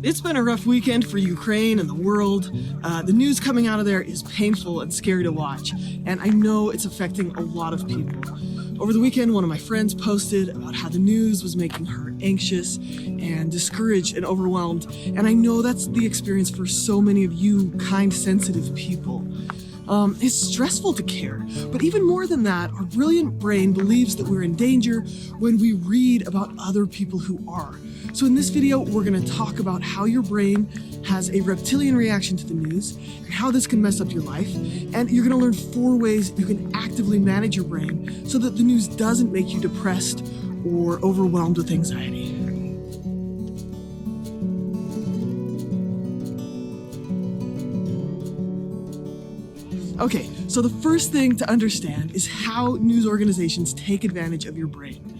It's been a rough weekend for Ukraine and the world. The news coming out of there is painful and scary to watch, and I know it's affecting a lot of people. Over the weekend, one of my friends posted about how the news was making her anxious and discouraged and overwhelmed, and I know that's the experience for so many of you kind, sensitive people. It's stressful to care, but even more than that, our brilliant brain believes that we're in danger when we read about other people who are. So in this video, we're going to talk about how your brain has a reptilian reaction to the news and how this can mess up your life. And you're going to learn 4 ways you can actively manage your brain so that the news doesn't make you depressed or overwhelmed with anxiety. Okay, so the first thing to understand is how news organizations take advantage of your brain.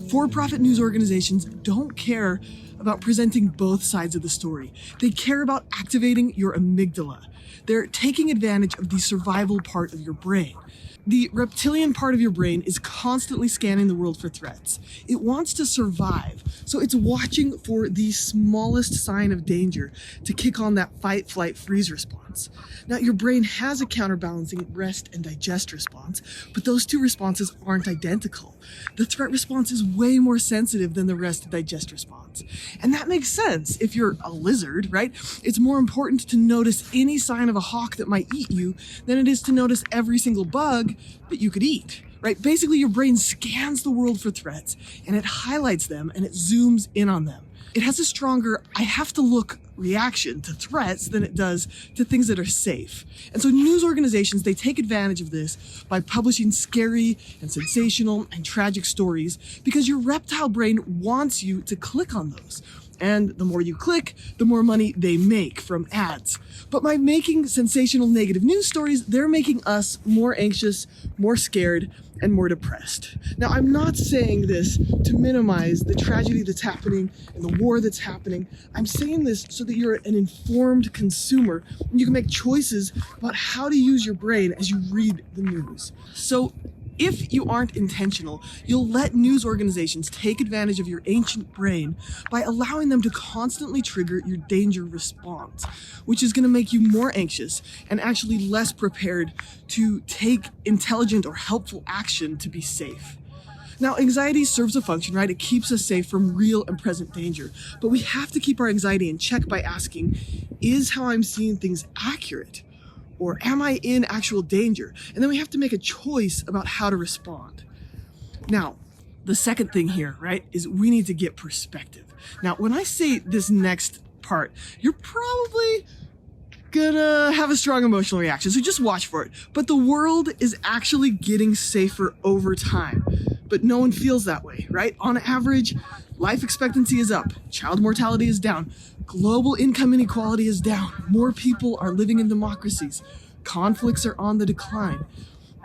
For-profit news organizations don't care about presenting both sides of the story. They care about activating your amygdala. They're taking advantage of the survival part of your brain. The reptilian part of your brain is constantly scanning the world for threats. It wants to survive, so it's watching for the smallest sign of danger to kick on that fight, flight, freeze response. Now, your brain has a counterbalancing rest and digest response, but those two responses aren't identical. The threat response is way more sensitive than the rest and digest response. And that makes sense. If you're a lizard, right? It's more important to notice any sign of a hawk that might eat you than it is to notice every single bug that you could eat, right? Basically, your brain scans the world for threats and it highlights them and it zooms in on them. It has a stronger, I have to look reaction to threats than it does to things that are safe. And so news organizations, they take advantage of this by publishing scary and sensational and tragic stories because your reptile brain wants you to click on those. And the more you click, the more money they make from ads. But by making sensational negative news stories, they're making us more anxious, more scared, and more depressed. Now, I'm not saying this to minimize the tragedy that's happening and the war that's happening. I'm saying this so that you're an informed consumer and you can make choices about how to use your brain as you read the news. So, if you aren't intentional, you'll let news organizations take advantage of your ancient brain by allowing them to constantly trigger your danger response, which is going to make you more anxious and actually less prepared to take intelligent or helpful action to be safe. Now, anxiety serves a function, right? It keeps us safe from real and present danger. But we have to keep our anxiety in check by asking, is how I'm seeing things accurate? Or am I in actual danger? And then we have to make a choice about how to respond. Now, the second thing here, right, is we need to get perspective. Now, when I say this next part, you're probably gonna have a strong emotional reaction, so just watch for it. But the world is actually getting safer over time. But no one feels that way, right? On average, life expectancy is up, child mortality is down, global income inequality is down, more people are living in democracies, conflicts are on the decline.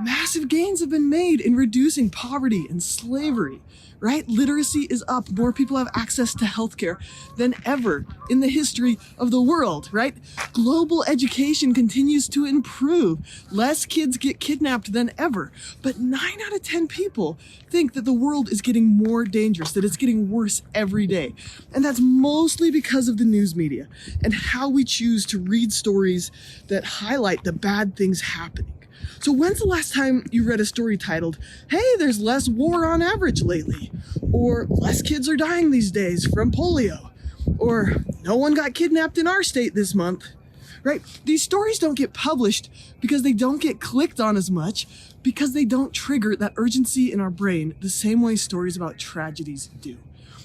Massive gains have been made in reducing poverty and slavery, right? Literacy is up. More people have access to healthcare than ever in the history of the world, right? Global education continues to improve. Less kids get kidnapped than ever. But 9 out of 10 people think that the world is getting more dangerous, that it's getting worse every day. And that's mostly because of the news media and how we choose to read stories that highlight the bad things happening. So when's the last time you read a story titled, "Hey, there's less war on average lately," or "Less kids are dying these days from polio," or "No one got kidnapped in our state this month," right? These stories don't get published because they don't get clicked on as much, because they don't trigger that urgency in our brain the same way stories about tragedies do.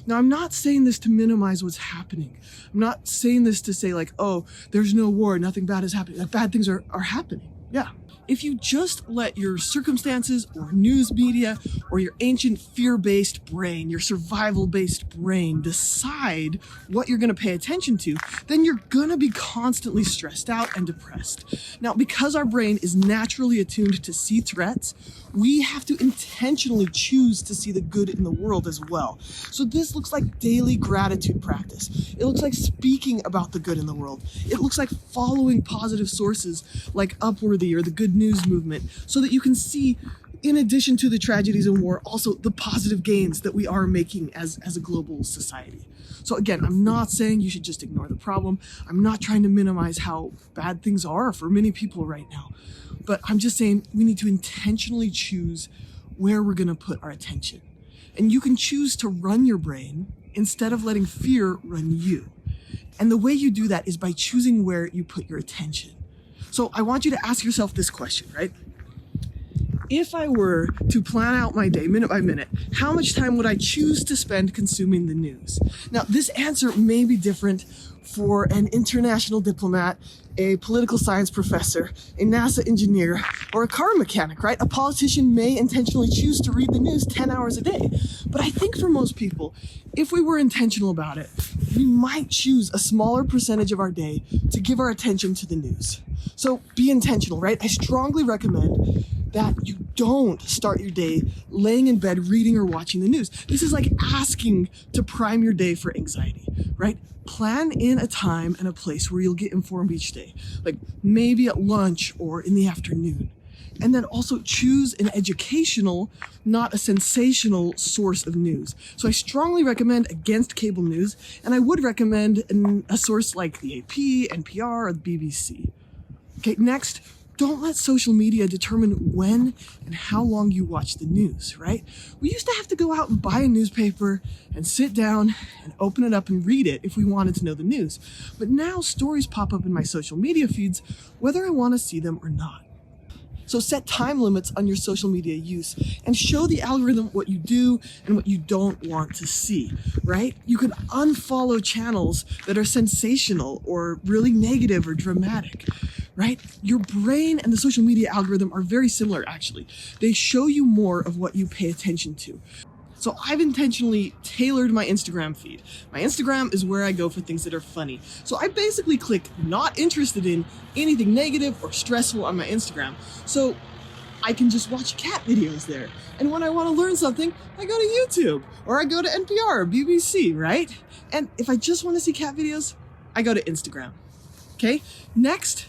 Now, I'm not saying this to minimize what's happening. I'm not saying this to say like, oh, there's no war, nothing bad is happening. Like, bad things are happening. Yeah. If you just let your circumstances or news media or your ancient fear-based brain, your survival-based brain decide what you're going to pay attention to, then you're going to be constantly stressed out and depressed. Now, because our brain is naturally attuned to see threats, we have to intentionally choose to see the good in the world as well. So this looks like daily gratitude practice. It looks like speaking about the good in the world. It looks like following positive sources like Upworthy or the Good News Movement so that you can see, in addition to the tragedies and war, also the positive gains that we are making as a global society. So again, I'm not saying you should just ignore the problem. I'm not trying to minimize how bad things are for many people right now. But I'm just saying we need to intentionally choose where we're going to put our attention. And you can choose to run your brain instead of letting fear run you. And the way you do that is by choosing where you put your attention. So I want you to ask yourself this question, right? If I were to plan out my day minute by minute, how much time would I choose to spend consuming the news? Now, this answer may be different for an international diplomat, a political science professor, a NASA engineer, or a car mechanic, right? A politician may intentionally choose to read the news 10 hours a day. But I think for most people, if we were intentional about it, we might choose a smaller percentage of our day to give our attention to the news. So be intentional, right? I strongly recommend that you don't start your day laying in bed reading or watching the news. This is like asking to prime your day for anxiety, right? Plan in a time and a place where you'll get informed each day, like maybe at lunch or in the afternoon. And then also choose an educational, not a sensational source of news. So I strongly recommend against cable news, and I would recommend a source like the AP, NPR, or the BBC. Okay, next, don't let social media determine when and how long you watch the news, right? We used to have to go out and buy a newspaper and sit down and open it up and read it if we wanted to know the news. But now stories pop up in my social media feeds whether I want to see them or not. So set time limits on your social media use and show the algorithm what you do and what you don't want to see, right? You can unfollow channels that are sensational or really negative or dramatic, right? Your brain and the social media algorithm are very similar, actually. They show you more of what you pay attention to. So I've intentionally tailored my Instagram feed. My Instagram is where I go for things that are funny. So I basically click not interested in anything negative or stressful on my Instagram. So I can just watch cat videos there. And when I want to learn something, I go to YouTube or I go to NPR or BBC, right? And if I just want to see cat videos, I go to Instagram. Okay? Next,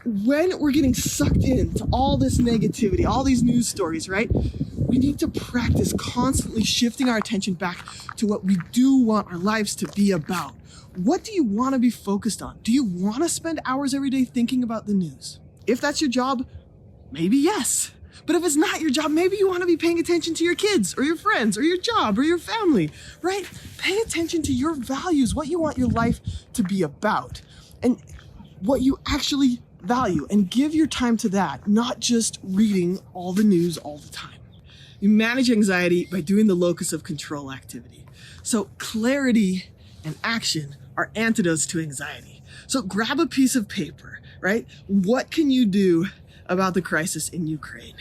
when we're getting sucked into all this negativity, all these news stories, right? We need to practice constantly shifting our attention back to what we do want our lives to be about. What do you want to be focused on? Do you want to spend hours every day thinking about the news? If that's your job, maybe yes. But if it's not your job, maybe you want to be paying attention to your kids or your friends or your job or your family, right? Pay attention to your values, what you want your life to be about, and what you actually value, and give your time to that, not just reading all the news all the time. You manage anxiety by doing the locus of control activity. So clarity and action are antidotes to anxiety. So grab a piece of paper, right? What can you do about the crisis in Ukraine?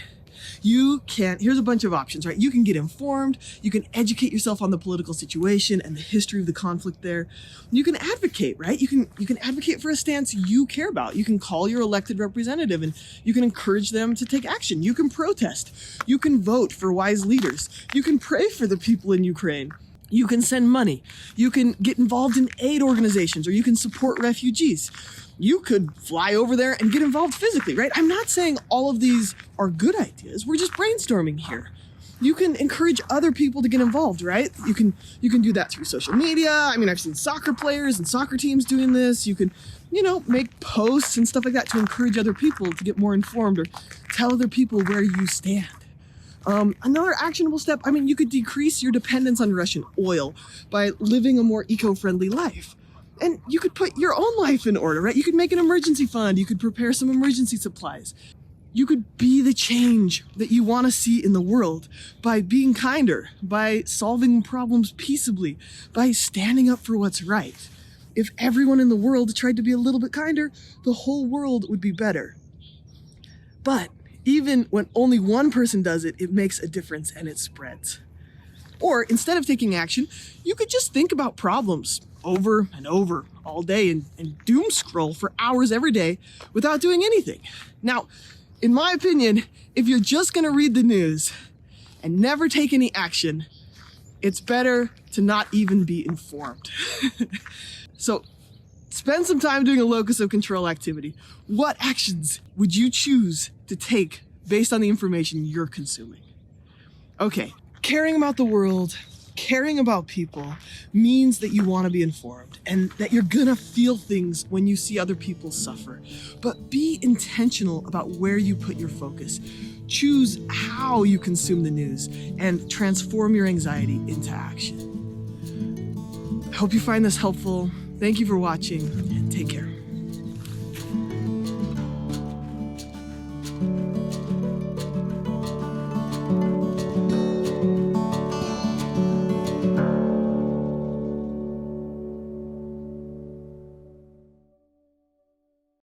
Here's a bunch of options, right? You can get informed, you can educate yourself on the political situation and the history of the conflict there. You can advocate, right? You can advocate for a stance you care about. You can call your elected representative and you can encourage them to take action. You can protest. You can vote for wise leaders. You can pray for the people in Ukraine. You can send money. You can get involved in aid organizations, or you can support refugees. You could fly over there and get involved physically, right? I'm not saying all of these are good ideas. We're just brainstorming here. You can encourage other people to get involved, right? You can do that through social media. I mean, I've seen soccer players and soccer teams doing this. You can, make posts and stuff like that to encourage other people to get more informed or tell other people where you stand. Another actionable step, you could decrease your dependence on Russian oil by living a more eco-friendly life. And you could put your own life in order, right? You could make an emergency fund. You could prepare some emergency supplies. You could be the change that you want to see in the world by being kinder, by solving problems peaceably, by standing up for what's right. If everyone in the world tried to be a little bit kinder, the whole world would be better. But even when only one person does it, it makes a difference and it spreads. Or instead of taking action, you could just think about problems over and over all day and doom scroll for hours every day without doing anything. Now, in my opinion, if you're just going to read the news and never take any action, it's better to not even be informed. So spend some time doing a locus of control activity. What actions would you choose to take based on the information you're consuming? Okay, caring about the world, Caring about people means that you want to be informed and that you're gonna feel things when you see other people suffer. But be intentional about where you put your focus. Choose how you consume the news and transform your anxiety into action. I hope you find this helpful. Thank you for watching and take care.